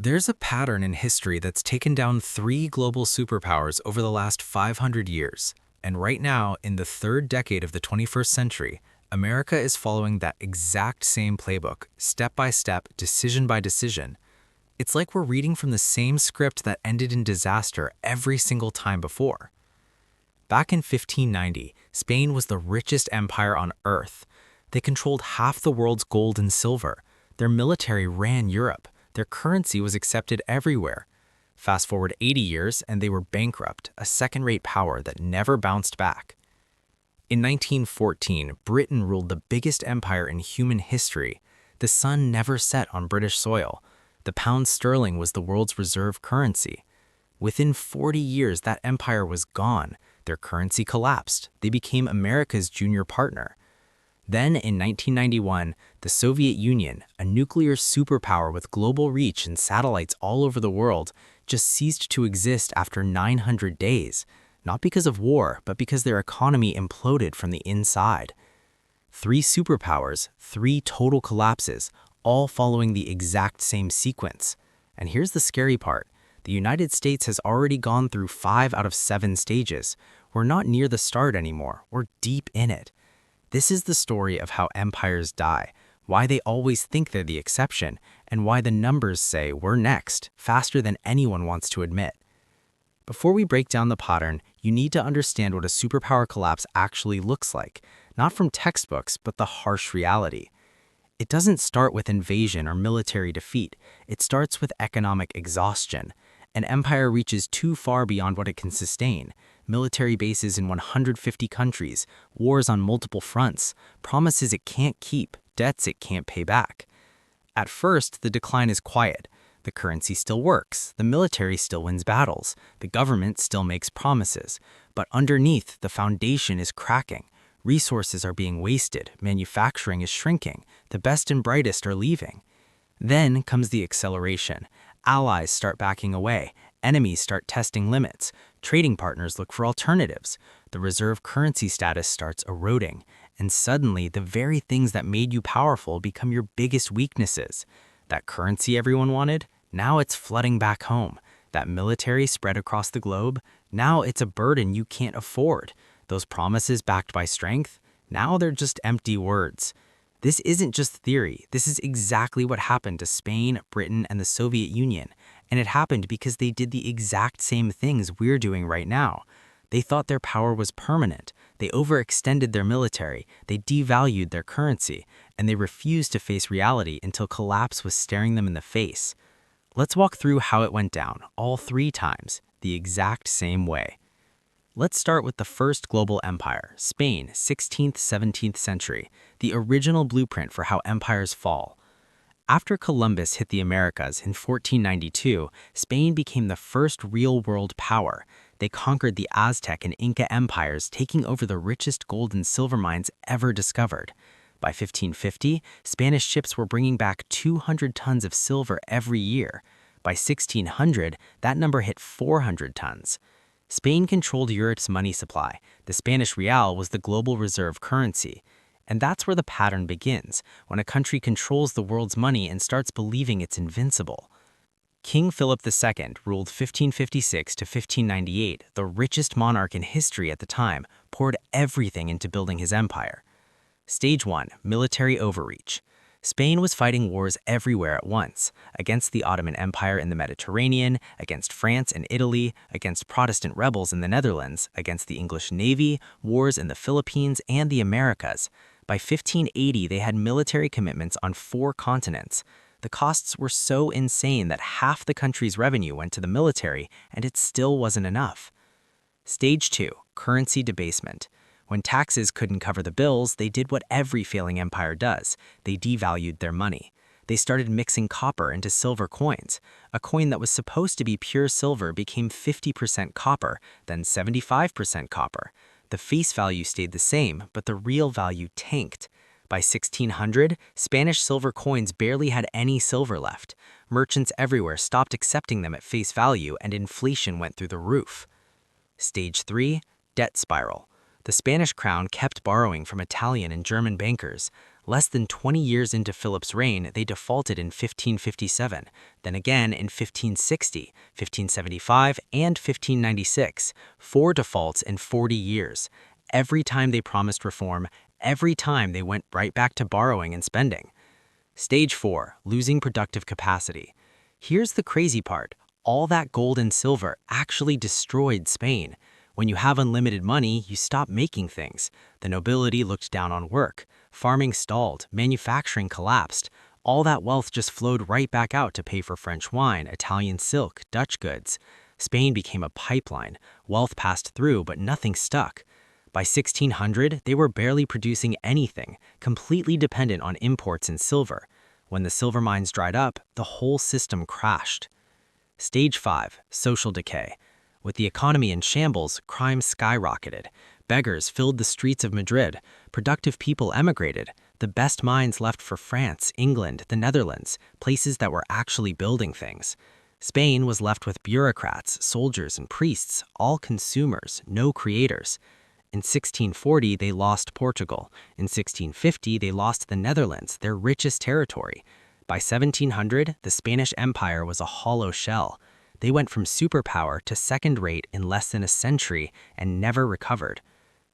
There's a pattern in history that's taken down three global superpowers over the last 500 years. And right now, in the third decade of the 21st century, America is following that exact same playbook, step by step, decision by decision. It's like we're reading from the same script that ended in disaster every single time before. Back in 1590, Spain was the richest empire on Earth. They controlled half the world's gold and silver. Their military ran Europe. Their currency was accepted everywhere. Fast forward 80 years, and they were bankrupt, a second-rate power that never bounced back. In 1914, Britain ruled the biggest empire in human history. The sun never set on British soil. The pound sterling was the world's reserve currency. Within 40 years, that empire was gone. Their currency collapsed. They became America's junior partner. Then, in 1991, the Soviet Union, a nuclear superpower with global reach and satellites all over the world, just ceased to exist after 900 days, not because of war, but because their economy imploded from the inside. Three superpowers, three total collapses, all following the exact same sequence. And here's the scary part. The United States has already gone through 5 out of 7 stages. We're not near the start anymore. We're deep in it. This is the story of how empires die, why they always think they're the exception, and why the numbers say we're next, faster than anyone wants to admit. Before we break down the pattern, you need to understand what a superpower collapse actually looks like, not from textbooks, but the harsh reality. It doesn't start with invasion or military defeat. It starts with economic exhaustion. An empire reaches too far beyond what it can sustain. Military bases in 150 countries, wars on multiple fronts, promises it can't keep, debts it can't pay back. At first, the decline is quiet. The currency still works, the military still wins battles, the government still makes promises. But underneath, the foundation is cracking. Resources are being wasted, manufacturing is shrinking, the best and brightest are leaving. Then comes the acceleration. Allies start backing away, enemies start testing limits, trading partners look for alternatives, the reserve currency status starts eroding, and suddenly the very things that made you powerful become your biggest weaknesses. That currency everyone wanted, now it's flooding back home. That military spread across the globe, now it's a burden you can't afford. Those promises backed by strength, now they're just empty words. This isn't just theory, this is exactly what happened to Spain, Britain, and the Soviet Union. And it happened because they did the exact same things we're doing right now. They thought their power was permanent. They overextended their military, they devalued their currency, and they refused to face reality until collapse was staring them in the face. Let's walk through how it went down, all 3 times, the exact same way. Let's start with the first global empire, Spain, 16th-17th century, the original blueprint for how empires fall. After Columbus hit the Americas in 1492, Spain became the first real-world power. They conquered the Aztec and Inca empires, taking over the richest gold and silver mines ever discovered. By 1550, Spanish ships were bringing back 200 tons of silver every year. By 1600, that number hit 400 tons. Spain controlled Europe's money supply. The Spanish real was the global reserve currency. And that's where the pattern begins, when a country controls the world's money and starts believing it's invincible. King Philip II ruled 1556 to 1598, the richest monarch in history at the time, poured everything into building his empire. Stage 1, military overreach. Spain was fighting wars everywhere at once, against the Ottoman Empire in the Mediterranean, against France and Italy, against Protestant rebels in the Netherlands, against the English Navy, wars in the Philippines and the Americas. By 1580, they had military commitments on 4 continents. The costs were so insane that half the country's revenue went to the military, and it still wasn't enough. Stage 2, currency debasement. When taxes couldn't cover the bills, they did what every failing empire does. They devalued their money. They started mixing copper into silver coins. A coin that was supposed to be pure silver became 50% copper, then 75% copper. The face value stayed the same, but the real value tanked. By 1600, Spanish silver coins barely had any silver left. Merchants everywhere stopped accepting them at face value, and inflation went through the roof. Stage 3, debt spiral. The Spanish crown kept borrowing from Italian and German bankers. Less than 20 years into Philip's reign, they defaulted in 1557, then again in 1560, 1575, and 1596, 4 defaults in 40 years. Every time they promised reform, every time they went right back to borrowing and spending. Stage 4, losing productive capacity. Here's the crazy part. All that gold and silver actually destroyed Spain. When you have unlimited money, you stop making things. The nobility looked down on work. Farming stalled, manufacturing collapsed. All that wealth just flowed right back out to pay for French wine, Italian silk, Dutch goods. Spain became a pipeline. Wealth passed through, but nothing stuck. By 1600, they were barely producing anything, completely dependent on imports and silver. When the silver mines dried up, the whole system crashed. Stage 5, social decay. With the economy in shambles, crime skyrocketed. Beggars filled the streets of Madrid. Productive people emigrated. The best minds left for France, England, the Netherlands, places that were actually building things. Spain was left with bureaucrats, soldiers, and priests, all consumers, no creators. In 1640, they lost Portugal. In 1650, they lost the Netherlands, their richest territory. By 1700, the Spanish Empire was a hollow shell. They went from superpower to second rate in less than a century and never recovered.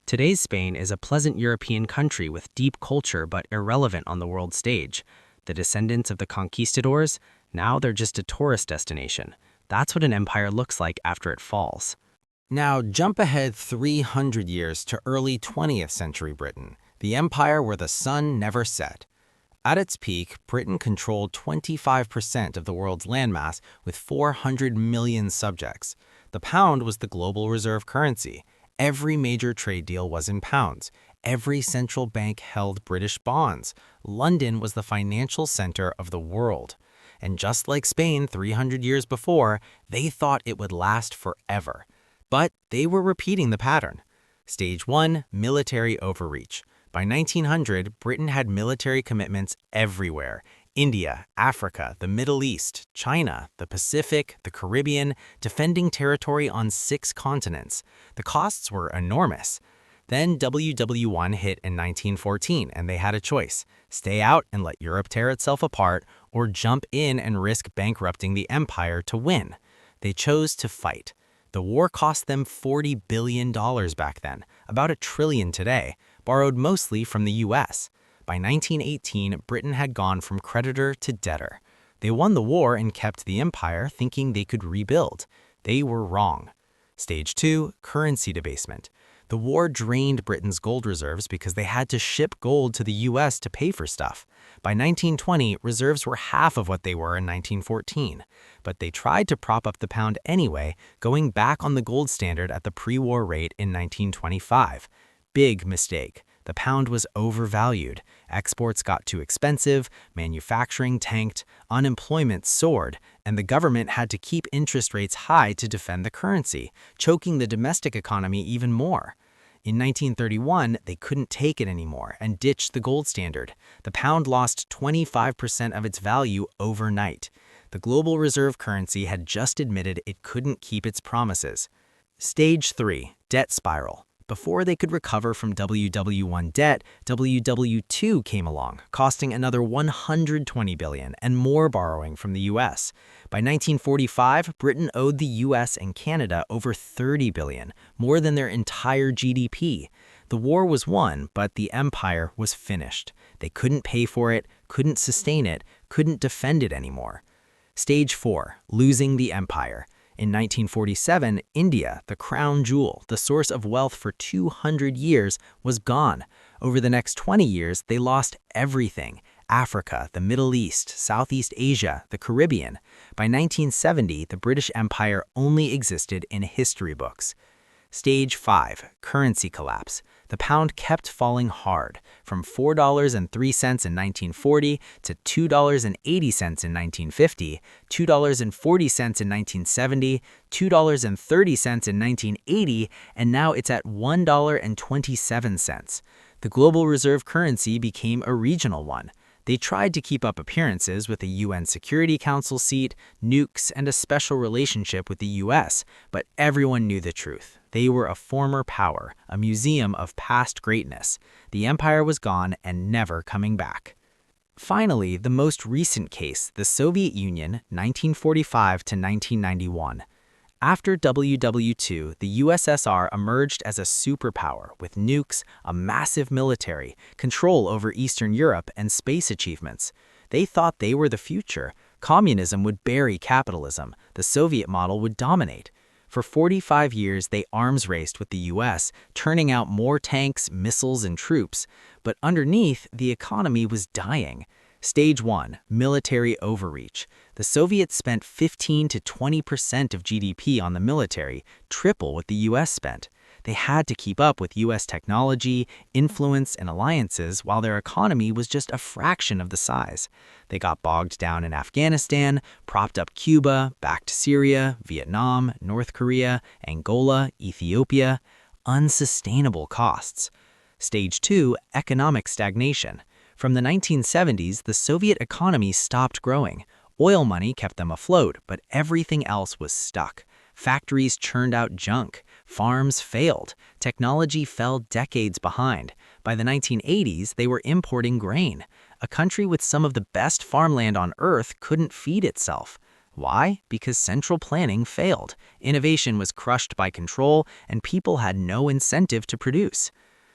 Today's Spain is a pleasant European country with deep culture but irrelevant on the world stage. The descendants of the conquistadors, now they're just a tourist destination. That's what an empire looks like after it falls. Now, jump ahead 300 years to early 20th century Britain, the empire where the sun never set. At its peak, Britain controlled 25% of the world's landmass with 400 million subjects. The pound was the global reserve currency. Every major trade deal was in pounds. Every central bank held British bonds. London was the financial center of the world. And just like Spain 300 years before, they thought it would last forever. But they were repeating the pattern. Stage 1, military overreach. By 1900, Britain had military commitments everywhere. India, Africa, the Middle East, China, the Pacific, the Caribbean, defending territory on 6 continents. The costs were enormous. Then WW1 hit in 1914, and they had a choice: stay out and let Europe tear itself apart, or jump in and risk bankrupting the empire to win. They chose to fight. The war cost them $40 billion back then, about $1 trillion today, borrowed mostly from the US. By 1918, Britain had gone from creditor to debtor. They won the war and kept the empire, thinking they could rebuild. They were wrong. Stage 2, currency debasement. The war drained Britain's gold reserves because they had to ship gold to the US to pay for stuff. By 1920, reserves were half of what they were in 1914. But they tried to prop up the pound anyway, going back on the gold standard at the pre-war rate in 1925. Big mistake. The pound was overvalued. Exports got too expensive, manufacturing tanked, unemployment soared, and the government had to keep interest rates high to defend the currency, choking the domestic economy even more. In 1931, they couldn't take it anymore and ditched the gold standard. The pound lost 25% of its value overnight. The global reserve currency had just admitted it couldn't keep its promises. Stage 3, debt spiral. Before they could recover from WW1 debt, WW2 came along, costing another $120 billion and more borrowing from the US. By 1945, Britain owed the US and Canada over $30 billion, more than their entire GDP. The war was won, but the empire was finished. They couldn't pay for it, couldn't sustain it, couldn't defend it anymore. Stage 4, losing the empire. In 1947, India, the crown jewel, the source of wealth for 200 years, was gone. Over the next 20 years, they lost everything: Africa, the Middle East, Southeast Asia, the Caribbean. By 1970, the British Empire only existed in history books. Stage 5, currency collapse. The pound kept falling hard, from $4.03 in 1940 to $2.80 in 1950, $2.40 in 1970, $2.30 in 1980, and now it's at $1.27. The global reserve currency became a regional one. They tried to keep up appearances with a UN Security Council seat, nukes, and a special relationship with the US, but everyone knew the truth. They were a former power, a museum of past greatness. The empire was gone and never coming back. Finally, the most recent case, the Soviet Union, 1945 to 1991. After WW2, the USSR emerged as a superpower with nukes, a massive military, control over Eastern Europe, and space achievements. They thought they were the future. Communism would bury capitalism. The Soviet model would dominate. For 45 years, they arms raced with the US, turning out more tanks, missiles, and troops. But underneath, the economy was dying. Stage 1. Military overreach. The Soviets spent 15 to 20% of GDP on the military, triple what the US spent. They had to keep up with US technology, influence, and alliances while their economy was just a fraction of the size. They got bogged down in Afghanistan, propped up Cuba, backed Syria, Vietnam, North Korea, Angola, Ethiopia. Unsustainable costs. Stage 2. Economic stagnation. From the 1970s, the Soviet economy stopped growing. Oil money kept them afloat, but everything else was stuck. Factories churned out junk. Farms failed. Technology fell decades behind. By the 1980s, they were importing grain. A country with some of the best farmland on Earth couldn't feed itself. Why? Because central planning failed. Innovation was crushed by control, and people had no incentive to produce.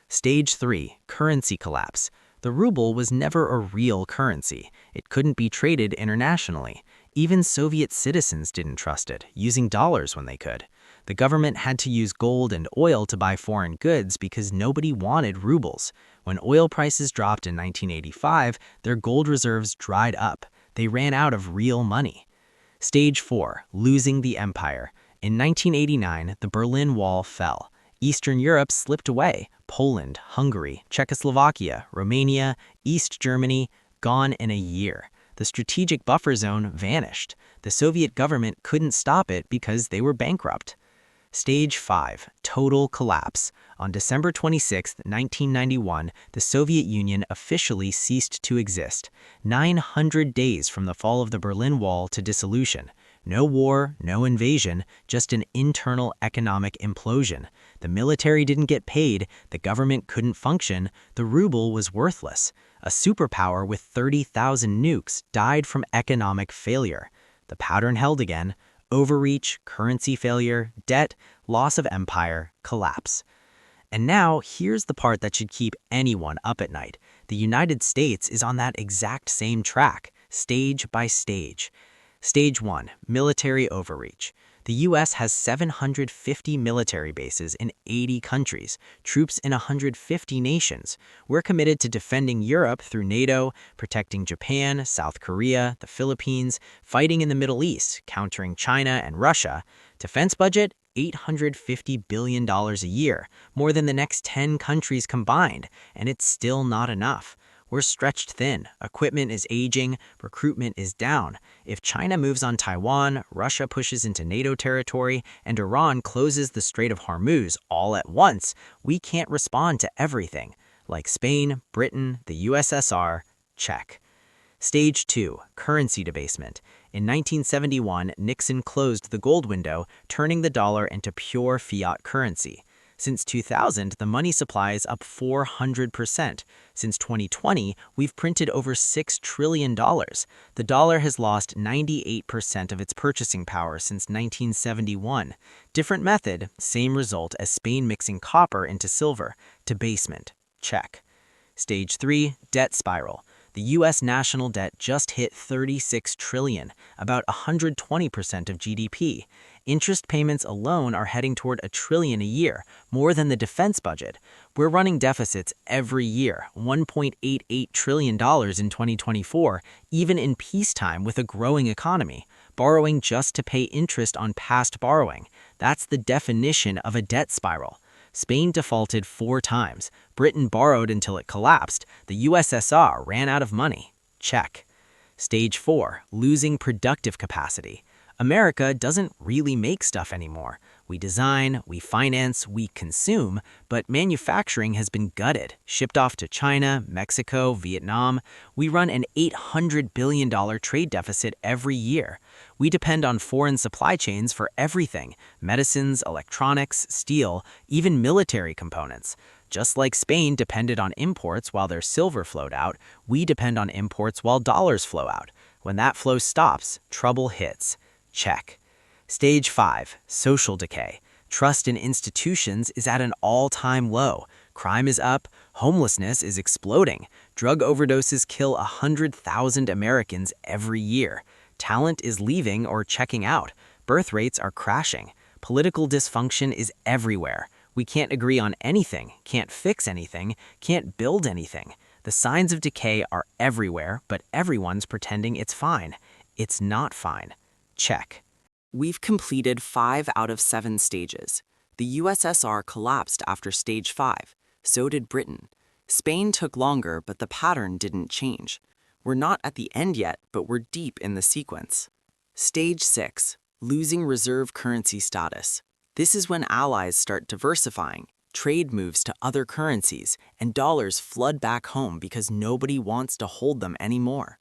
Stage 3. Currency collapse. The ruble was never a real currency. It couldn't be traded internationally. Even Soviet citizens didn't trust it, using dollars when they could. The government had to use gold and oil to buy foreign goods because nobody wanted rubles. When oil prices dropped in 1985, their gold reserves dried up. They ran out of real money. Stage 4. Losing the empire. In 1989, the Berlin Wall fell. Eastern Europe slipped away. Poland, Hungary, Czechoslovakia, Romania, East Germany, gone in a year. The strategic buffer zone vanished. The Soviet government couldn't stop it because they were bankrupt. Stage 5. Total collapse. On December 26, 1991, the Soviet Union officially ceased to exist. 900 days from the fall of the Berlin Wall to dissolution. No war, no invasion, just an internal economic implosion. The military didn't get paid, the government couldn't function, the ruble was worthless. A superpower with 30,000 nukes died from economic failure. The pattern held again: overreach, currency failure, debt, loss of empire, collapse. And now, here's the part that should keep anyone up at night. The United States is on that exact same track, stage by stage. Stage 1. Military overreach. The U.S. has 750 military bases in 80 countries, troops in 150 nations. We're committed to defending Europe through NATO, protecting Japan, South Korea, the Philippines, fighting in the Middle East, countering China and Russia. Defense budget, $850 billion a year, more than the next 10 countries combined, and it's still not enough. We're stretched thin, equipment is aging, recruitment is down. If China moves on Taiwan, Russia pushes into NATO territory, and Iran closes the Strait of Hormuz all at once, we can't respond to everything. Like Spain, Britain, the USSR, check. Stage 2. Currency debasement. In 1971, Nixon closed the gold window, turning the dollar into pure fiat currency. Since 2000, the money supply is up 400%. Since 2020, we've printed over $6 trillion. The dollar has lost 98% of its purchasing power since 1971. Different method, same result as Spain mixing copper into silver. Debasement. Check. Stage 3. Debt spiral. The U.S. national debt just hit $36 trillion, about 120% of GDP. Interest payments alone are heading toward $1 trillion a year, more than the defense budget. We're running deficits every year, $1.88 trillion in 2024, even in peacetime with a growing economy. Borrowing just to pay interest on past borrowing. That's the definition of a debt spiral. Spain defaulted 4 times. Britain borrowed until it collapsed. The USSR ran out of money. Check. Stage 4. Losing productive capacity. America doesn't really make stuff anymore. We design, we finance, we consume, but manufacturing has been gutted, shipped off to China, Mexico, Vietnam. We run an $800 billion trade deficit every year. We depend on foreign supply chains for everything: medicines, electronics, steel, even military components. Just like Spain depended on imports while their silver flowed out, we depend on imports while dollars flow out. When that flow stops, trouble hits. Check. Stage 5, social decay. Trust in institutions is at an all-time low. Crime is up, homelessness is exploding. Drug overdoses kill 100,000 Americans every year. Talent is leaving or checking out. Birth rates are crashing. Political dysfunction is everywhere. We can't agree on anything, can't fix anything, can't build anything. The signs of decay are everywhere, but everyone's pretending it's fine. It's not fine. Check. We've completed 5 out of 7 stages. The USSR collapsed after stage 5. So did Britain. Spain took longer, but the pattern didn't change. We're not at the end yet, but we're deep in the sequence. Stage 6. Losing reserve currency status. This is when allies start diversifying, trade moves to other currencies, and dollars flood back home because nobody wants to hold them anymore.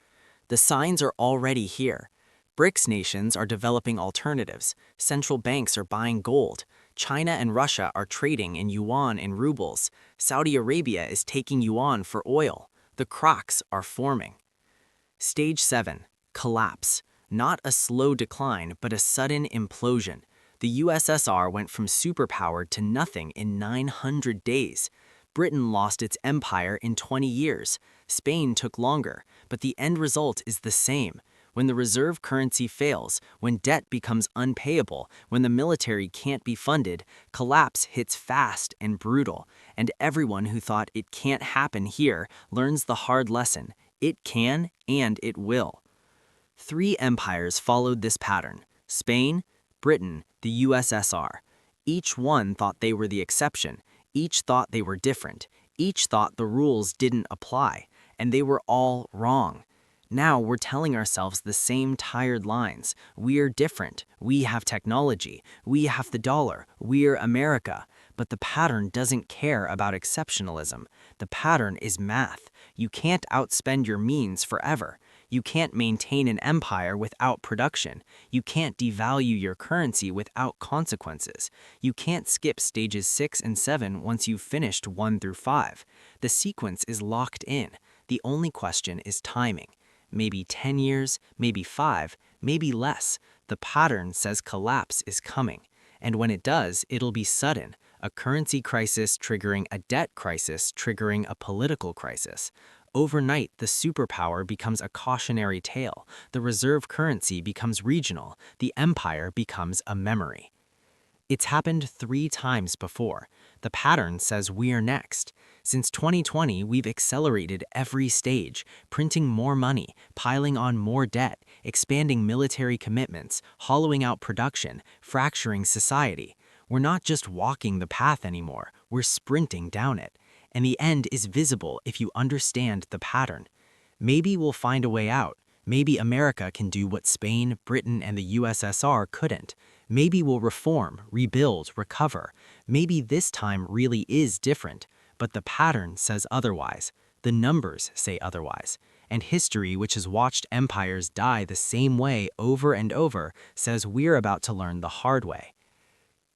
The signs are already here. BRICS nations are developing alternatives. Central banks are buying gold. China and Russia are trading in yuan and rubles. Saudi Arabia is taking yuan for oil. The cracks are forming. Stage 7. Collapse. Not a slow decline, but a sudden implosion. The USSR went from superpower to nothing in 900 days. Britain lost its empire in 20 years. Spain took longer, but the end result is the same. When the reserve currency fails, when debt becomes unpayable, when the military can't be funded, collapse hits fast and brutal. And everyone who thought it can't happen here learns the hard lesson. It can and it will. 3 empires followed this pattern: Spain, Britain, the USSR. Each one thought they were the exception. Each thought they were different. Each thought the rules didn't apply. And they were all wrong. Now we're telling ourselves the same tired lines. We're different. We have technology. We have the dollar. We're America. But the pattern doesn't care about exceptionalism. The pattern is math. You can't outspend your means forever. You can't maintain an empire without production. You can't devalue your currency without consequences. You can't skip stages 6 and 7 once you've finished 1 through 5. The sequence is locked in. The only question is timing. Maybe 10 years, maybe 5, maybe less. The pattern says collapse is coming. And when it does, it'll be sudden. A currency crisis triggering a debt crisis triggering a political crisis. Overnight, the superpower becomes a cautionary tale. The reserve currency becomes regional. The empire becomes a memory. It's happened 3 times before. The pattern says we're next. Since 2020, we've accelerated every stage, printing more money, piling on more debt, expanding military commitments, hollowing out production, fracturing society. We're not just walking the path anymore, we're sprinting down it. And the end is visible if you understand the pattern. Maybe we'll find a way out. Maybe America can do what Spain, Britain, and the USSR couldn't. Maybe we'll reform, rebuild, recover. Maybe this time really is different. But the pattern says otherwise. The numbers say otherwise. And history, which has watched empires die the same way over and over, says we're about to learn the hard way.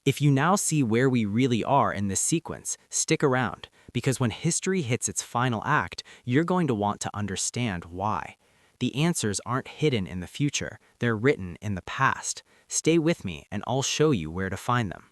If you now see where we really are in this sequence, stick around, because when history hits its final act, you're going to want to understand why. The answers aren't hidden in the future, they're written in the past. Stay with me and I'll show you where to find them.